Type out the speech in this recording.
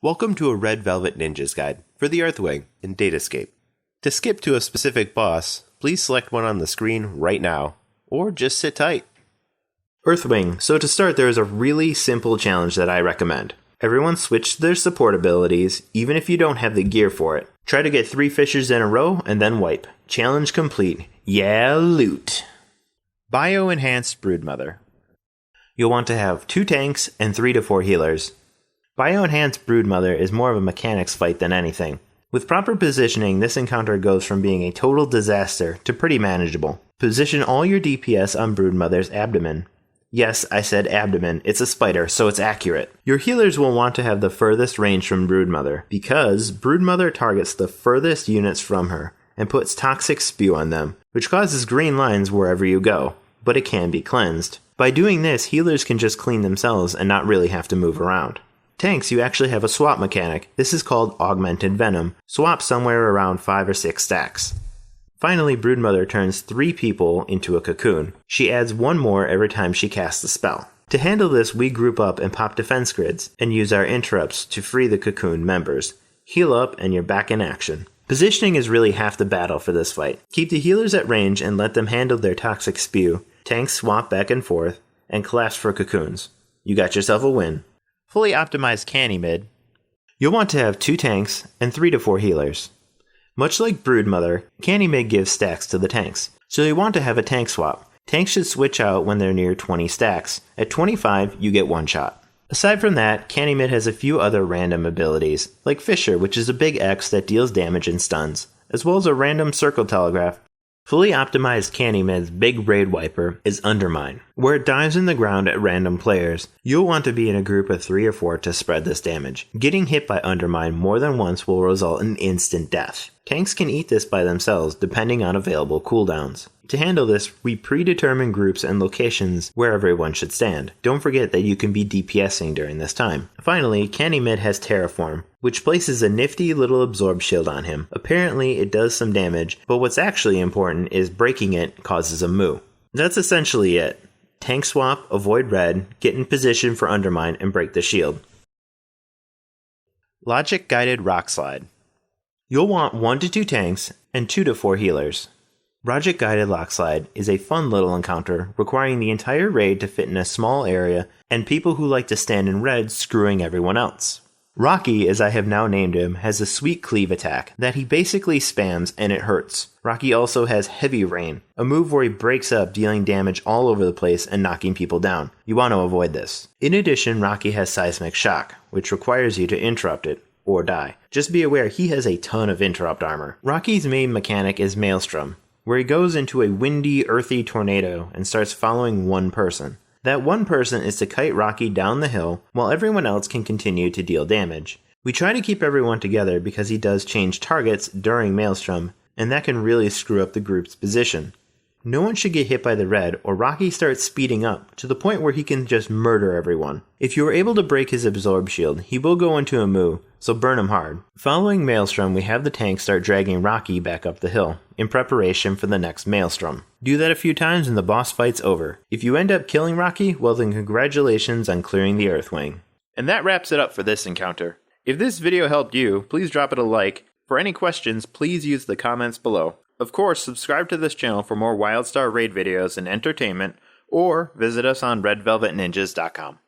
Welcome to a Red Velvet Ninjas guide for the Earthwing in Datascape. To skip to a specific boss, please select one on the screen right now, or just sit tight. Earthwing, so to start there is a really simple challenge that I recommend. Everyone switch to their support abilities, even if you don't have the gear for it. Try to get 3 fissures in a row and then wipe. Challenge complete. Yeah, loot. Bio-enhanced Broodmother. You'll want to have 2 tanks and 3 to 4 healers. Bio-enhanced Broodmother is more of a mechanics fight than anything. With proper positioning, this encounter goes from being a total disaster to pretty manageable. Position all your DPS on Broodmother's abdomen. Yes, I said abdomen, it's a spider, so it's accurate. Your healers will want to have the furthest range from Broodmother, because Broodmother targets the furthest units from her, and puts toxic spew on them, which causes green lines wherever you go, but it can be cleansed. By doing this, healers can just clean themselves and not really have to move around. Tanks, you actually have a swap mechanic. This is called Augmented Venom. Swap somewhere around 5 or 6 stacks. Finally, Broodmother turns 3 people into a cocoon. She adds 1 more every time she casts a spell. To handle this, we group up and pop defense grids, and use our interrupts to free the cocoon members. Heal up and you're back in action. Positioning is really half the battle for this fight. Keep the healers at range and let them handle their toxic spew. Tanks swap back and forth, and collapse for cocoons. You got yourself a win. Fully optimized Canimid. You'll want to have 2 tanks and 3 to 4 healers. Much like Broodmother, Canimid gives stacks to the tanks, so you want to have a tank swap. Tanks should switch out when they're near 20 stacks. At 25, you get 1 shot. Aside from that, Canimid has a few other random abilities, like Fissure, which is a big X that deals damage and stuns, as well as a random circle telegraph. Fully optimized Canimid's big raid wiper is Undermine, where it dives in the ground at random players. You'll want to be in a group of 3 or 4 to spread this damage. Getting hit by Undermine more than once will result in instant death. Tanks can eat this by themselves depending on available cooldowns. To handle this, we predetermine groups and locations where everyone should stand. Don't forget that you can be DPSing during this time. Finally, Canimid has Terraform, which places a nifty little absorb shield on him. Apparently it does some damage, but what's actually important is breaking it causes a moo. That's essentially it. Tank swap, avoid red, get in position for Undermine, and break the shield. Logic Guided Rockslide. You'll want 1 to 2 tanks and 2 to 4 healers. Logic Guided Rockslide is a fun little encounter requiring the entire raid to fit in a small area and people who like to stand in red screwing everyone else. Rocky, as I have now named him, has a sweet cleave attack that he basically spams and it hurts. Rocky also has Heavy Rain, a move where he breaks up dealing damage all over the place and knocking people down. You want to avoid this. In addition, Rocky has Seismic Shock, which requires you to interrupt it or die. Just be aware he has a ton of interrupt armor. Rocky's main mechanic is Maelstrom, where he goes into a windy, earthy tornado and starts following one person. That one person is to kite Rocky down the hill while everyone else can continue to deal damage. We try to keep everyone together because he does change targets during Maelstrom, and that can really screw up the group's position. No one should get hit by the red or Rocky starts speeding up to the point where he can just murder everyone. If you are able to break his absorb shield, he will go into a moo, so burn him hard. Following Maelstrom, we have the tank start dragging Rocky back up the hill, in preparation for the next Maelstrom. Do that a few times and the boss fight's over. If you end up killing Rocky, well then congratulations on clearing the Earthwing. And that wraps it up for this encounter. If this video helped you, please drop it a like. For any questions, please use the comments below. Of course, subscribe to this channel for more WildStar raid videos and entertainment, or visit us on redvelvetninjas.com.